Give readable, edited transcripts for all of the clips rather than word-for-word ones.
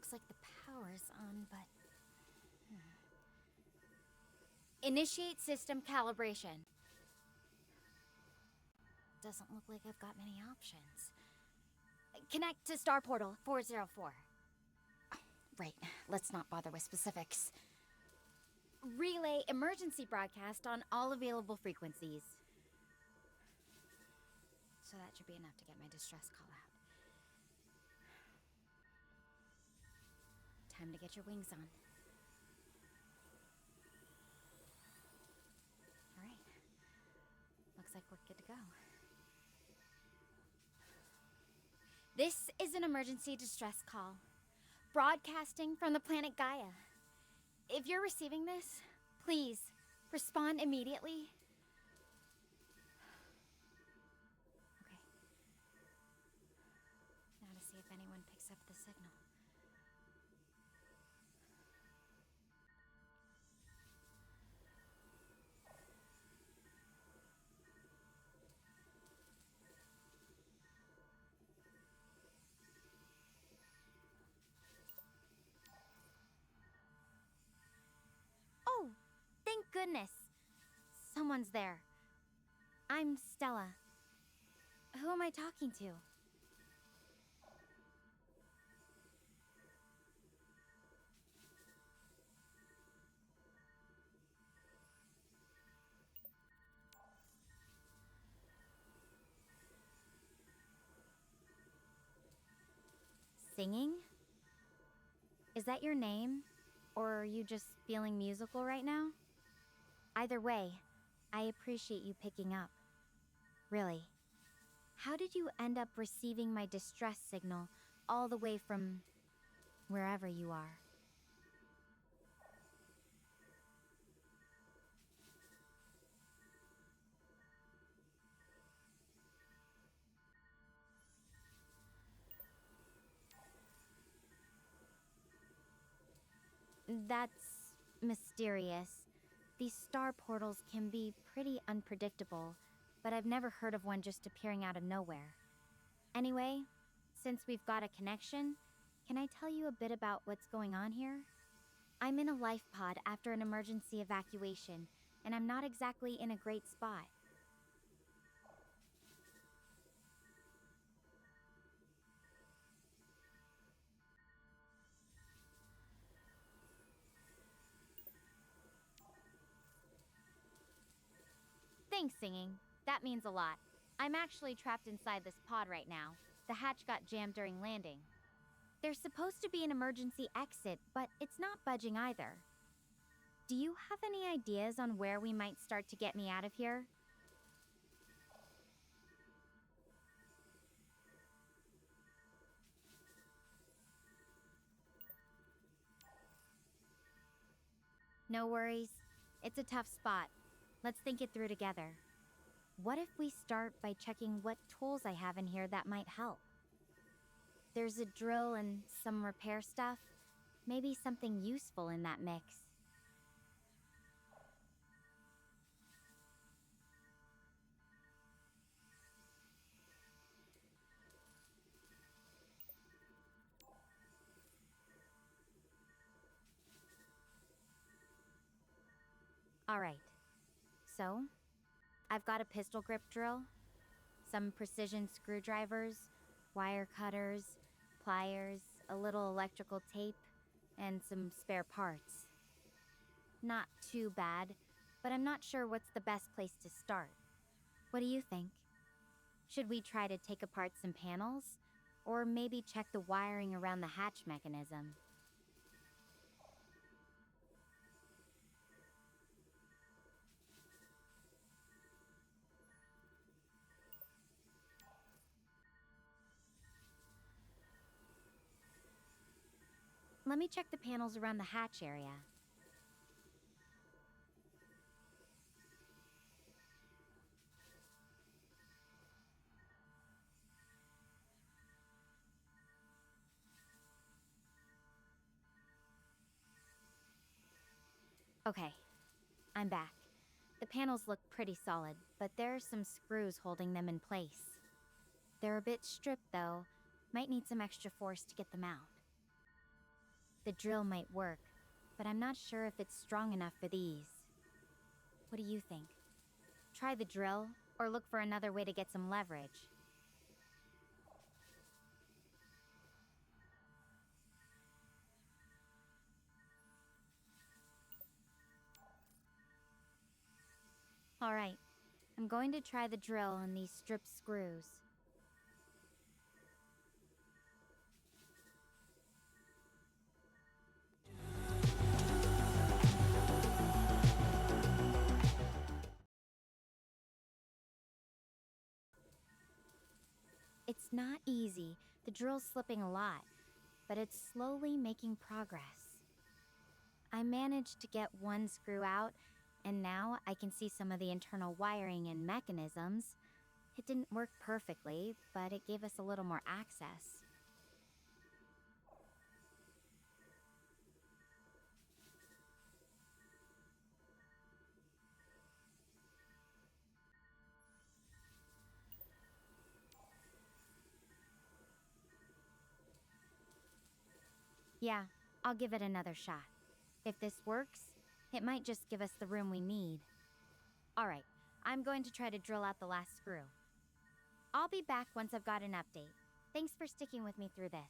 Looks like the power's on, but... Initiate system calibration. Doesn't look like I've got many options. Connect to Star Portal 404. Right, let's not bother with specifics. Relay emergency broadcast on all available frequencies. So that should be enough to get my distress call out. Time to get your wings on. Alright. Looks like we're good to go. This is an emergency distress call, broadcasting from the planet Gaia. If you're receiving this, please respond immediately. Okay. Now to see if anyone picks up the signal. Oh, thank goodness. Someone's there. I'm Stella. Who am I talking to? Singing? Is that your name? Or are you just feeling musical right now? Either way, I appreciate you picking up. Really. How did you end up receiving my distress signal all the way from wherever you are? That's mysterious. These star portals can be pretty unpredictable, but I've never heard of one just appearing out of nowhere. Anyway, since we've got a connection, can I tell you a bit about what's going on here? I'm in a life pod after an emergency evacuation, and I'm not exactly in a great spot. Thanks, singing. That means a lot. I'm actually trapped inside this pod right now. The hatch got jammed during landing. There's supposed to be an emergency exit, but it's not budging either. Do you have any ideas on where we might start to get me out of here? No worries. It's a tough spot. Let's think it through together. What if we start by checking what tools I have in here that might help? There's a drill and some repair stuff. Maybe something useful in that mix. All right. So, I've got a pistol grip drill, some precision screwdrivers, wire cutters, pliers, a little electrical tape, and some spare parts. Not too bad, but I'm not sure what's the best place to start. What do you think? Should we try to take apart some panels? Or maybe check the wiring around the hatch mechanism? Let me check the panels around the hatch area. Okay, I'm back. The panels look pretty solid, but there are some screws holding them in place. They're a bit stripped though, might need some extra force to get them out. The drill might work, but I'm not sure if it's strong enough for these. What do you think? Try the drill, or look for another way to get some leverage? Alright, I'm going to try the drill on these stripped screws. It's not easy. The drill's slipping a lot, but it's slowly making progress. I managed to get one screw out, and now I can see some of the internal wiring and mechanisms. It didn't work perfectly, but it gave us a little more access. Yeah, I'll give it another shot. If this works, it might just give us the room we need. Alright, I'm going to try to drill out the last screw. I'll be back once I've got an update. Thanks for sticking with me through this.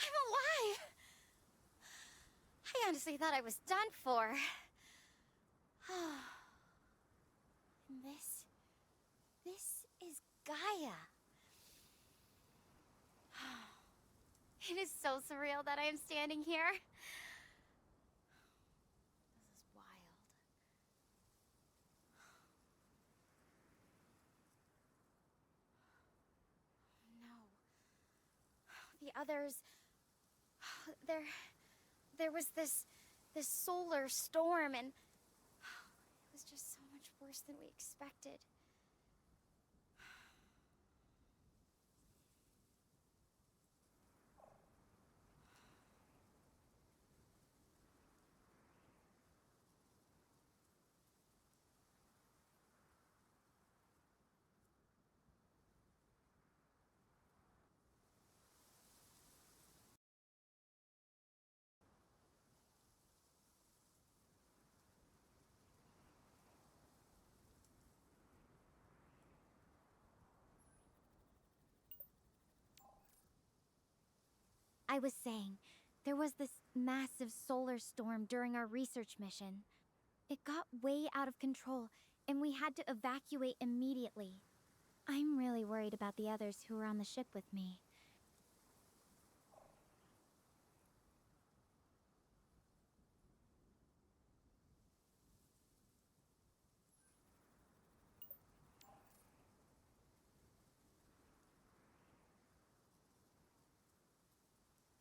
I'm alive! I honestly thought I was done for. And this is Gaia. It is so surreal that I am standing here. This is wild. No. The others... There was this solar storm, and it was just so much worse than we expected. I was saying, there was this massive solar storm during our research mission. It got way out of control, and we had to evacuate immediately. I'm really worried about the others who were on the ship with me.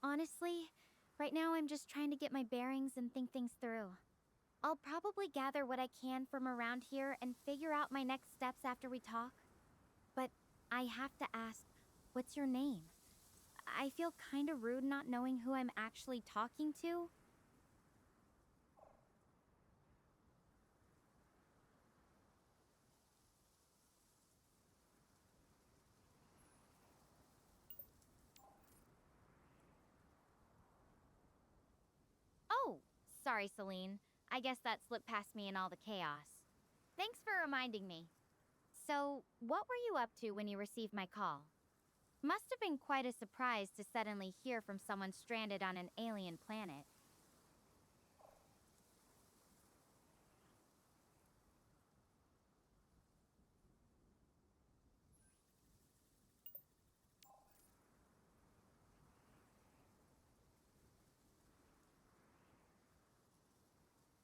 Honestly, right now I'm just trying to get my bearings and think things through. I'll probably gather what I can from around here and figure out my next steps after we talk. But I have to ask, what's your name? I feel kinda rude not knowing who I'm actually talking to. sorry, Celine. I guess that slipped past me in all the chaos. Thanks for reminding me. So, what were you up to when you received my call? Must have been quite a surprise to suddenly hear from someone stranded on an alien planet.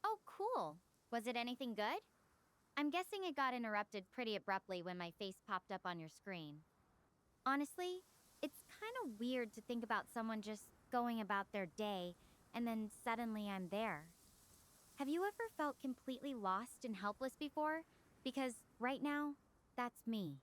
Oh, cool. Was it anything good? I'm guessing it got interrupted pretty abruptly when my face popped up on your screen. Honestly, it's kind of weird to think about someone just going about their day and then suddenly I'm there. Have you ever felt completely lost and helpless before? Because right now, that's me.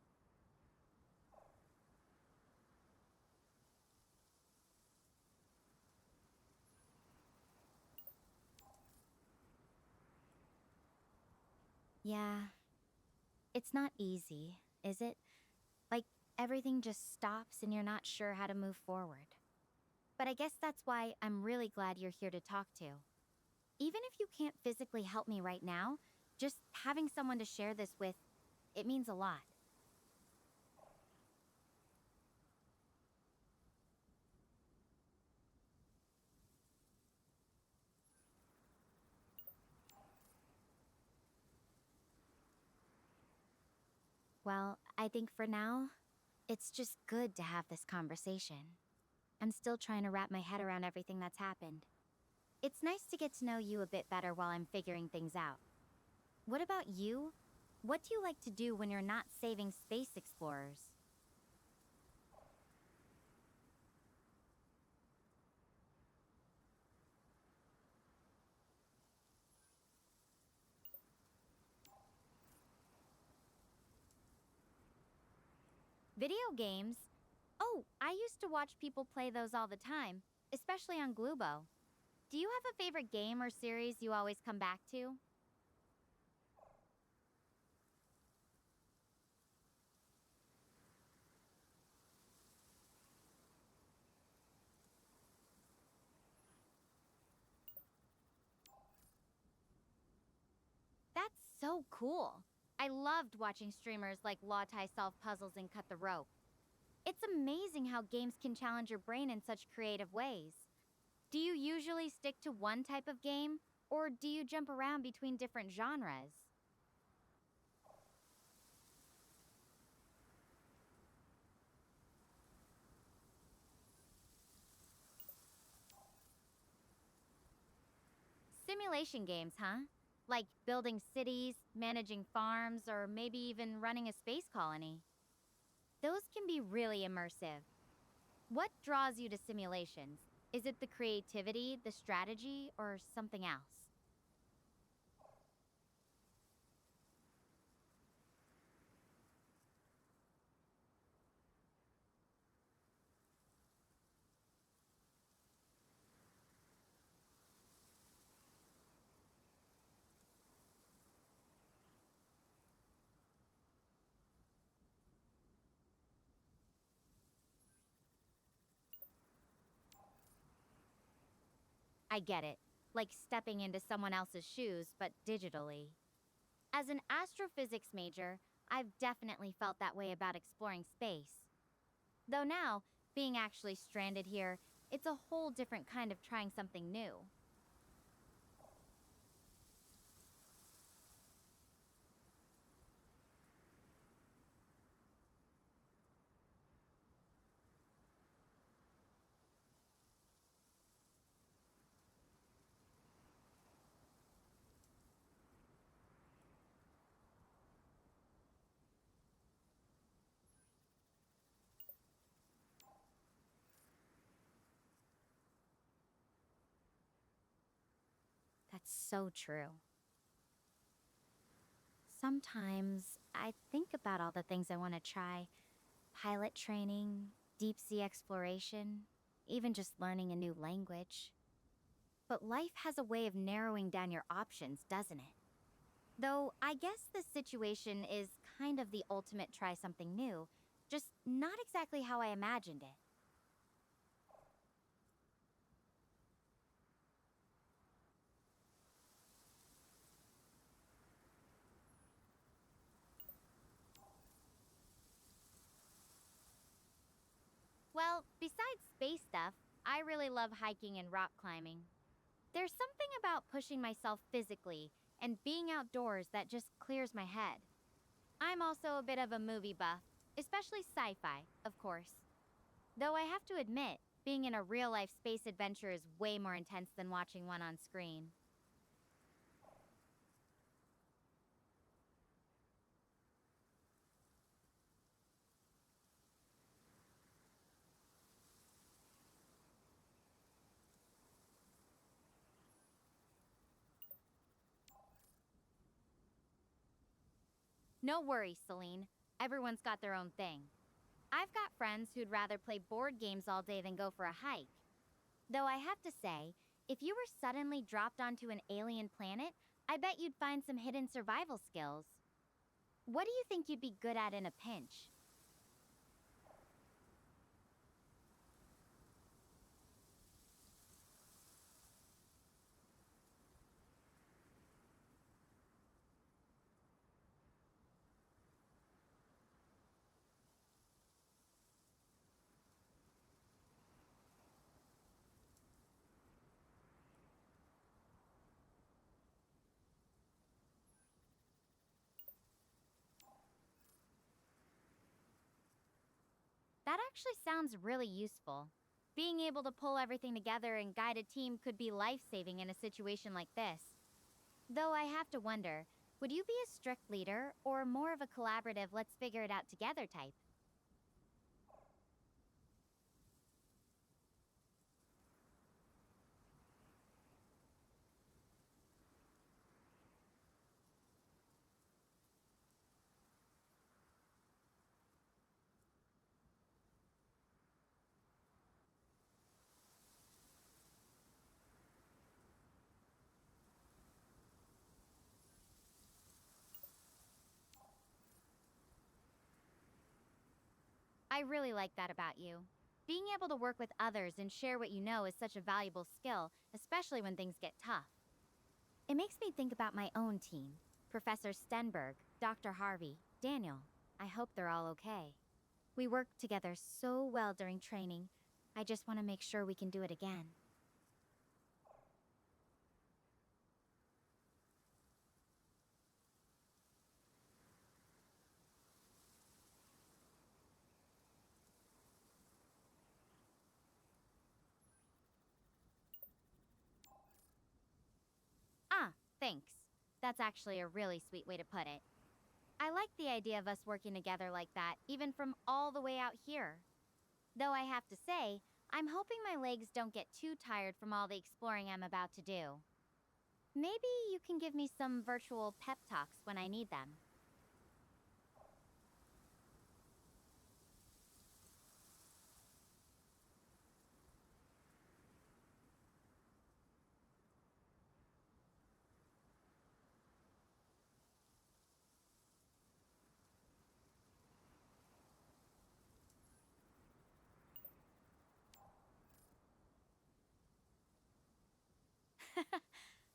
Yeah, it's not easy, is it? Like, everything just stops and you're not sure how to move forward. But I guess that's why I'm really glad you're here to talk to. Even if you can't physically help me right now, just having someone to share this with, it means a lot. Well, I think for now, it's just good to have this conversation. I'm still trying to wrap my head around everything that's happened. It's nice to get to know you a bit better while I'm figuring things out. What about you? What do you like to do when you're not saving space explorers? Video games? Oh, I used to watch people play those all the time, especially on Glubo. Do you have a favorite game or series you always come back to? That's so cool. I loved watching streamers like Lawtai solve puzzles and cut the rope. It's amazing how games can challenge your brain in such creative ways. Do you usually stick to one type of game, or do you jump around between different genres? Simulation games, huh? Like building cities, managing farms, or maybe even running a space colony. Those can be really immersive. What draws you to simulations? Is it the creativity, the strategy, or something else? I get it, like stepping into someone else's shoes, but digitally. As an astrophysics major, I've definitely felt that way about exploring space. Though now, being actually stranded here, it's a whole different kind of trying something new. That's so true. Sometimes I think about all the things I want to try: pilot training, deep sea exploration, even just learning a new language. But life has a way of narrowing down your options, doesn't it? Though I guess this situation is kind of the ultimate try something new, just not exactly how I imagined it. Well, besides space stuff, I really love hiking and rock climbing. There's something about pushing myself physically and being outdoors that just clears my head. I'm also a bit of a movie buff, especially sci-fi, of course. Though I have to admit, being in a real-life space adventure is way more intense than watching one on screen. No worries, Celine. Everyone's got their own thing. I've got friends who'd rather play board games all day than go for a hike. Though I have to say, if you were suddenly dropped onto an alien planet, I bet you'd find some hidden survival skills. What do you think you'd be good at in a pinch? That actually sounds really useful. Being able to pull everything together and guide a team could be life-saving in a situation like this. Though I have to wonder, would you be a strict leader or more of a collaborative let's figure it out together type? I really like that about you. Being able to work with others and share what you know is such a valuable skill, especially when things get tough. It makes me think about my own team. Professor Stenberg, Dr. Harvey, Daniel. I hope they're all okay. We worked together so well during training. I just want to make sure we can do it again. Ah, thanks. That's actually a really sweet way to put it. I like the idea of us working together like that, even from all the way out here. Though I have to say, I'm hoping my legs don't get too tired from all the exploring I'm about to do. Maybe you can give me some virtual pep talks when I need them.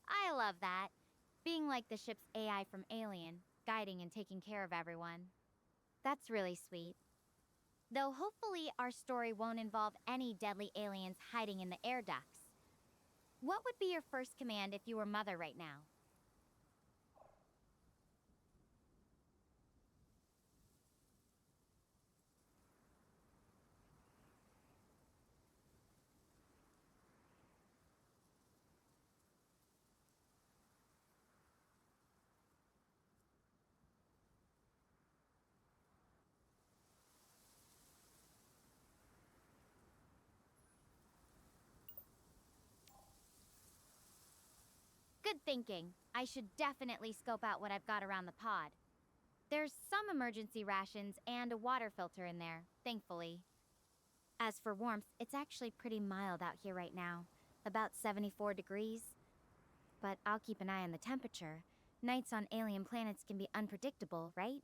I love that. Being like the ship's AI from Alien, guiding and taking care of everyone. That's really sweet. Though hopefully our story won't involve any deadly aliens hiding in the air ducts. What would be your first command if you were Mother right now? Good thinking. I should definitely scope out what I've got around the pod. There's some emergency rations and a water filter in there, thankfully. As for warmth, it's actually pretty mild out here right now, about 74 degrees. But I'll keep an eye on the temperature. Nights on alien planets can be unpredictable, right?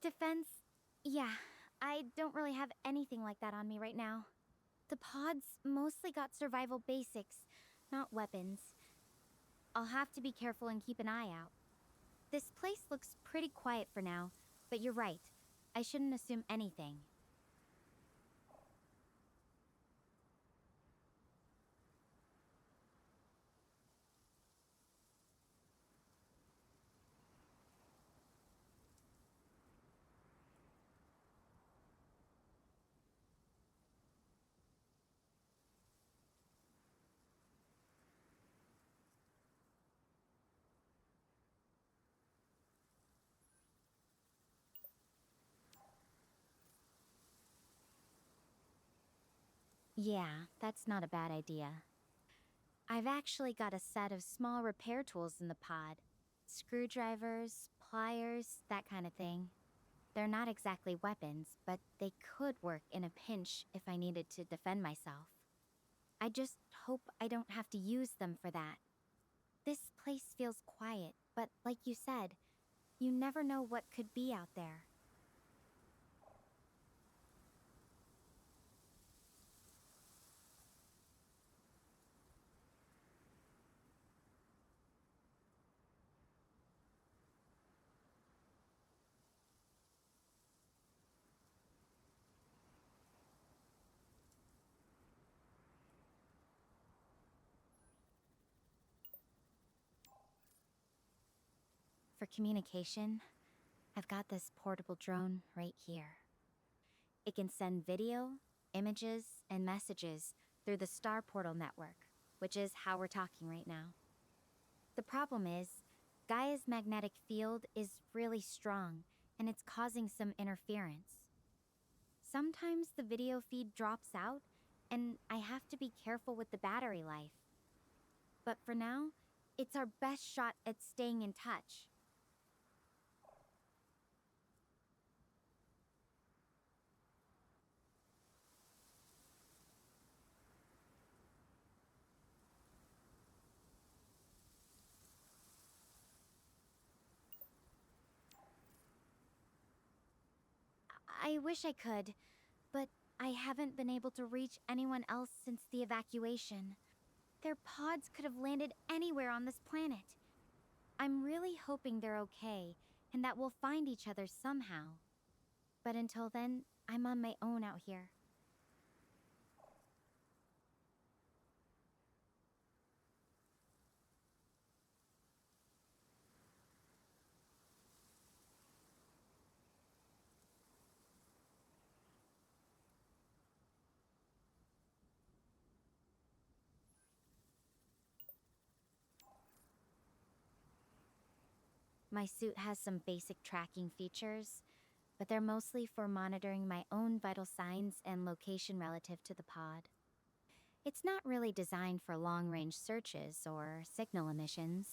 Defense? Yeah, I don't really have anything like that on me right now. The pods mostly got survival basics, not weapons. I'll have to be careful and keep an eye out. This place looks pretty quiet for now, but you're right. I shouldn't assume anything. Yeah, that's not a bad idea. I've actually got a set of small repair tools in the pod. Screwdrivers, pliers, that kind of thing. They're not exactly weapons, but they could work in a pinch if I needed to defend myself. I just hope I don't have to use them for that. This place feels quiet, but like you said, you never know what could be out there. For communication, I've got this portable drone right here. It can send video, images, and messages through the Star Portal network, which is how we're talking right now. The problem is, Gaia's magnetic field is really strong, and it's causing some interference. Sometimes the video feed drops out, and I have to be careful with the battery life. But for now, it's our best shot at staying in touch. I wish I could, but I haven't been able to reach anyone else since the evacuation. Their pods could have landed anywhere on this planet. I'm really hoping they're okay, and that we'll find each other somehow. But until then, I'm on my own out here. My suit has some basic tracking features, but they're mostly for monitoring my own vital signs and location relative to the pod. It's not really designed for long-range searches or signal emissions.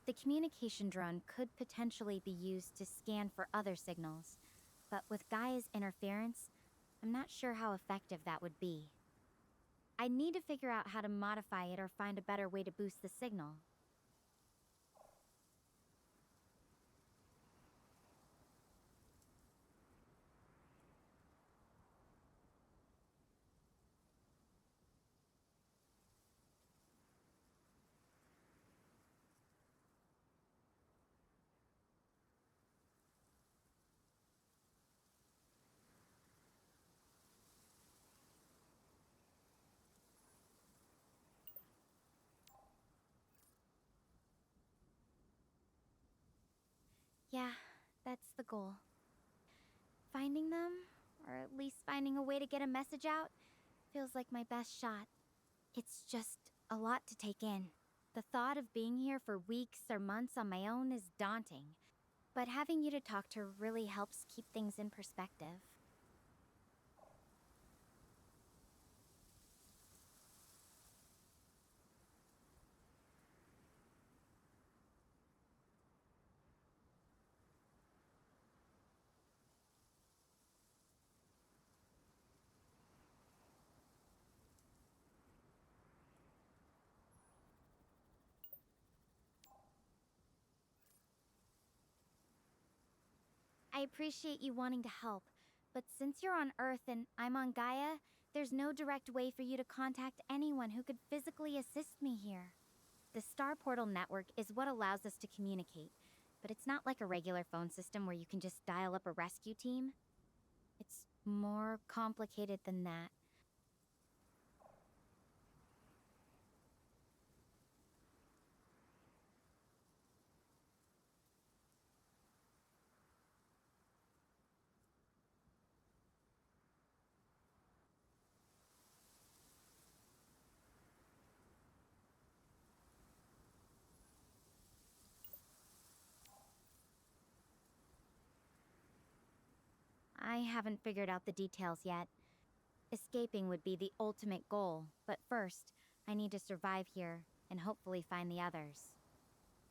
The communication drone could potentially be used to scan for other signals, but with Gaia's interference, I'm not sure how effective that would be. I'd need to figure out how to modify it or find a better way to boost the signal. Yeah, that's the goal. Finding them, or at least finding a way to get a message out, feels like my best shot. It's just a lot to take in. The thought of being here for weeks or months on my own is daunting, but having you to talk to really helps keep things in perspective. I appreciate you wanting to help, but since you're on Earth and I'm on Gaia, there's no direct way for you to contact anyone who could physically assist me here. The Star Portal network is what allows us to communicate, but it's not like a regular phone system where you can just dial up a rescue team. It's more complicated than that. I haven't figured out the details yet. Escaping would be the ultimate goal, but first, I need to survive here and hopefully find the others.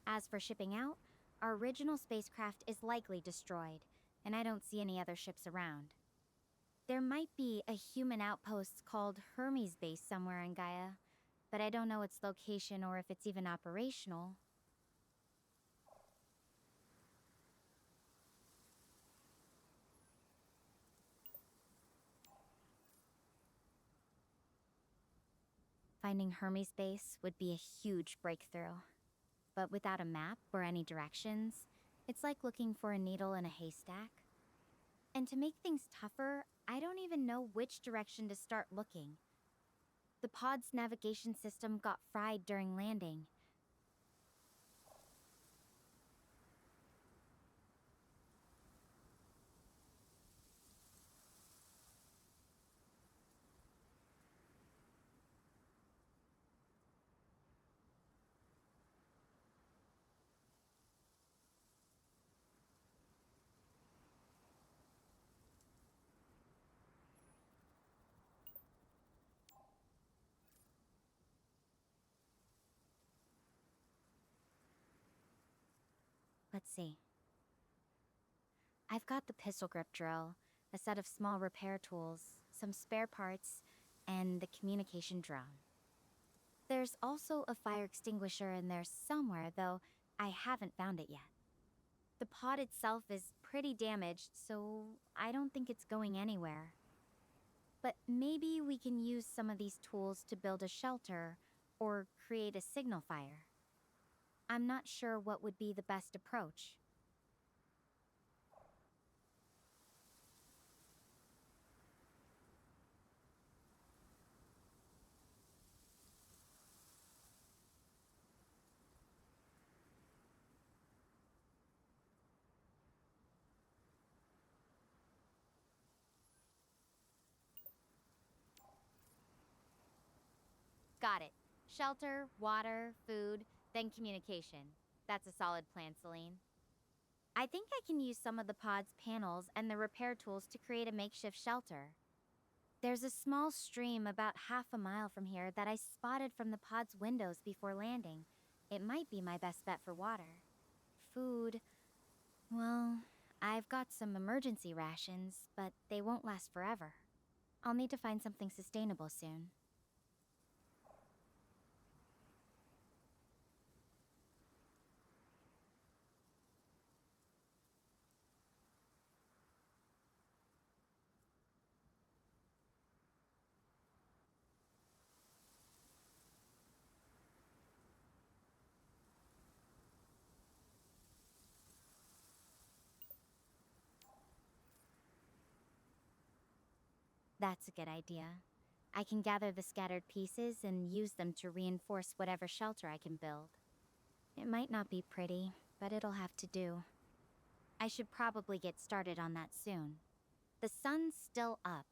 As for shipping out, our original spacecraft is likely destroyed, and I don't see any other ships around. There might be a human outpost called Hermes Base somewhere in Gaia, but I don't know its location or if it's even operational. Finding Hermes Base would be a huge breakthrough. But without a map or any directions, it's like looking for a needle in a haystack. And to make things tougher, I don't even know which direction to start looking. The pod's navigation system got fried during landing. Let's see. I've got the pistol grip drill, a set of small repair tools, some spare parts, and the communication drone. There's also a fire extinguisher in there somewhere, though I haven't found it yet. The pod itself is pretty damaged, so I don't think it's going anywhere. But maybe we can use some of these tools to build a shelter or create a signal fire. I'm not sure what would be the best approach. Got it. Shelter, water, food, then communication. That's a solid plan, Celine. I think I can use some of the pod's panels and the repair tools to create a makeshift shelter. There's a small stream about half a mile from here that I spotted from the pod's windows before landing. It might be my best bet for water. Food, well, I've got some emergency rations, but they won't last forever. I'll need to find something sustainable soon. That's a good idea. I can gather the scattered pieces and use them to reinforce whatever shelter I can build. It might not be pretty, but it'll have to do. I should probably get started on that soon. The sun's still up,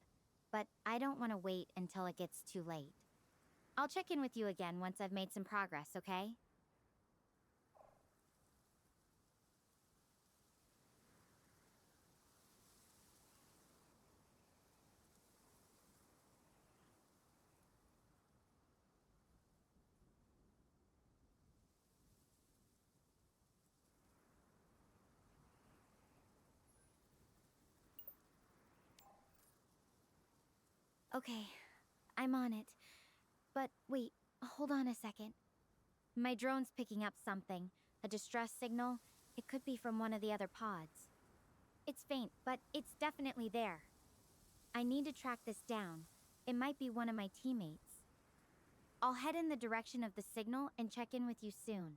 but I don't want to wait until it gets too late. I'll check in with you again once I've made some progress, okay? Okay, I'm on it. But wait, hold on a second. My drone's picking up something. A distress signal. It could be from one of the other pods. It's faint, but it's definitely there. I need to track this down. It might be one of my teammates. I'll head in the direction of the signal and check in with you soon.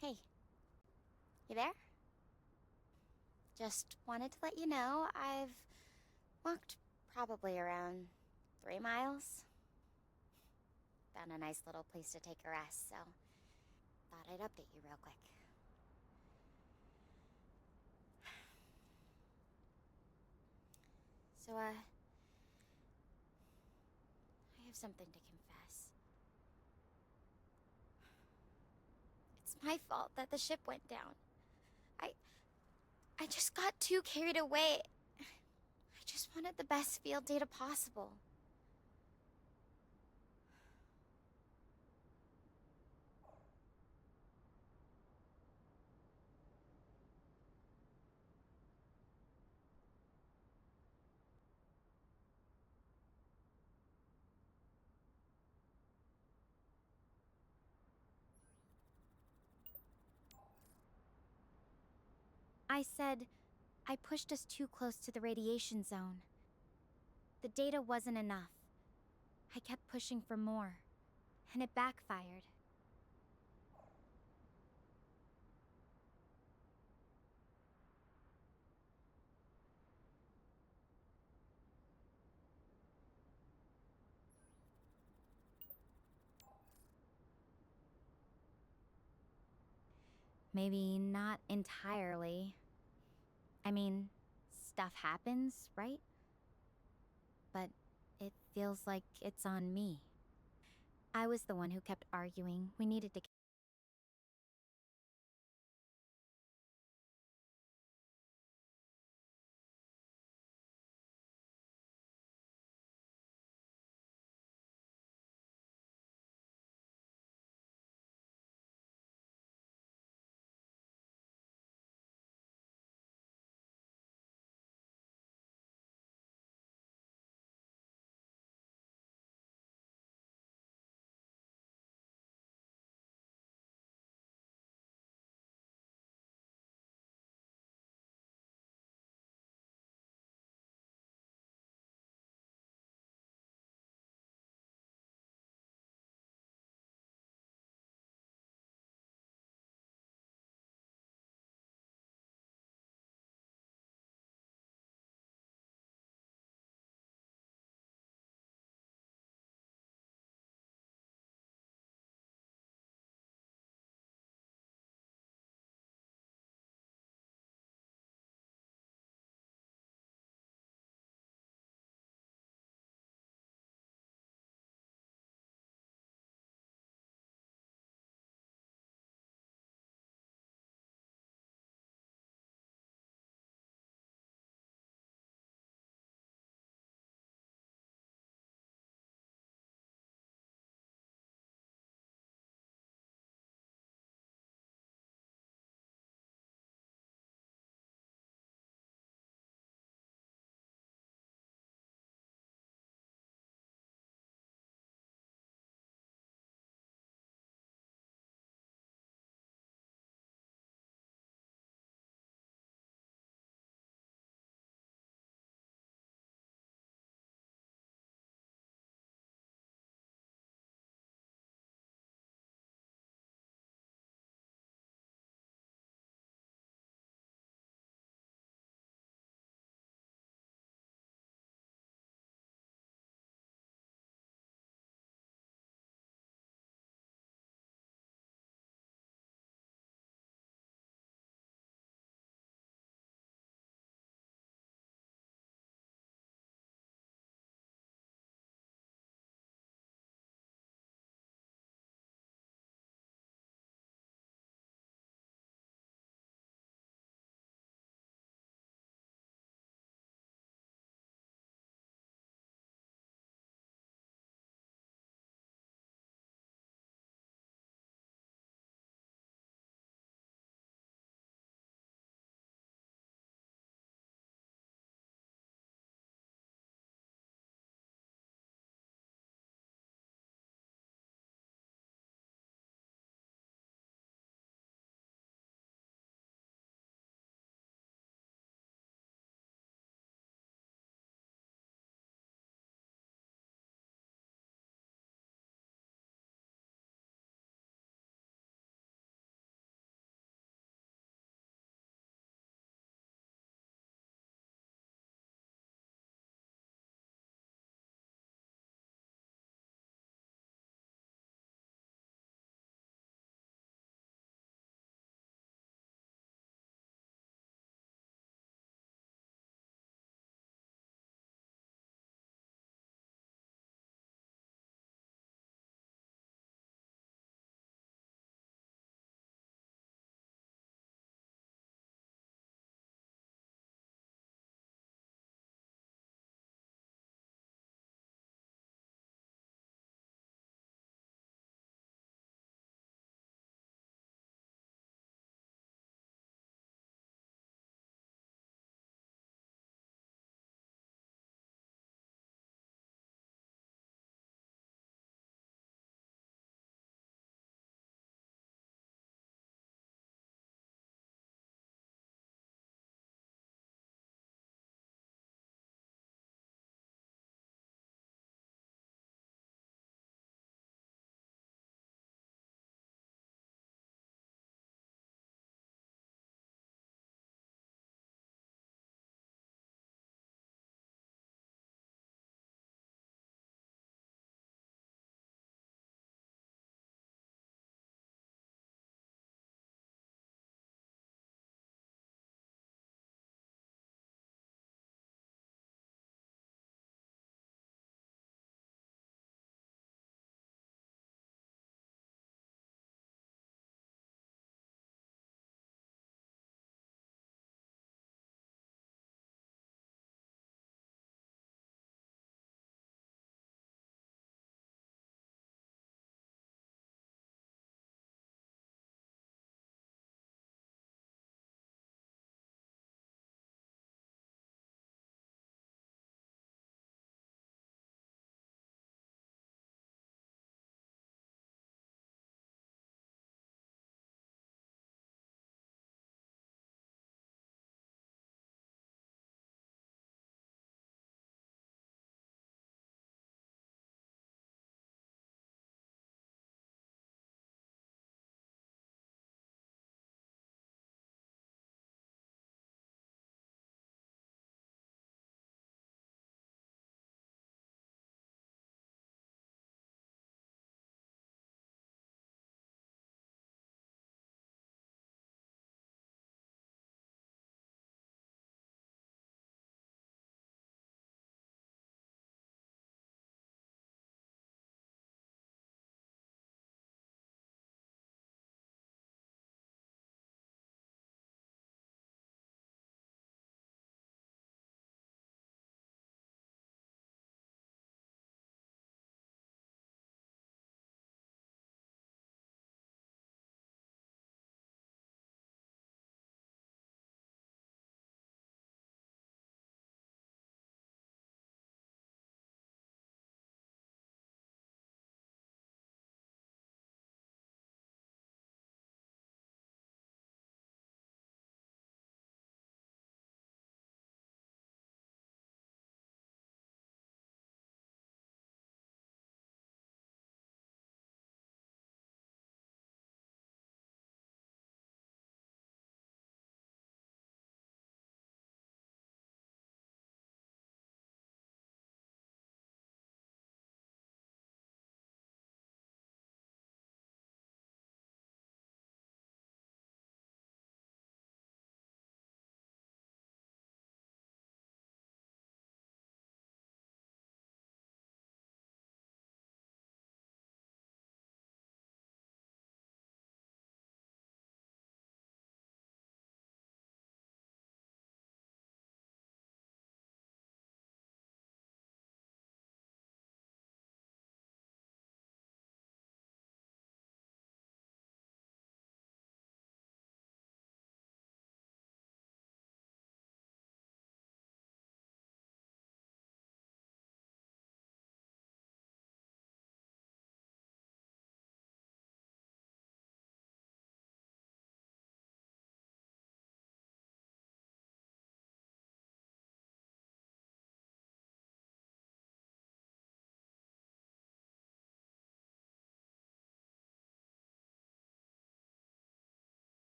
Hey, you there? Just wanted to let you know I've walked probably around 3 miles. Found a nice little place to take a rest, so thought I'd update you real quick. So, I have something to confess. It's my fault that the ship went down. I just got too carried away. I just wanted the best field data possible. I said I pushed us too close to the radiation zone. The data wasn't enough. I kept pushing for more, and it backfired. Maybe not entirely. I mean, stuff happens, right? But it feels like it's on me. I was the one who kept arguing we needed to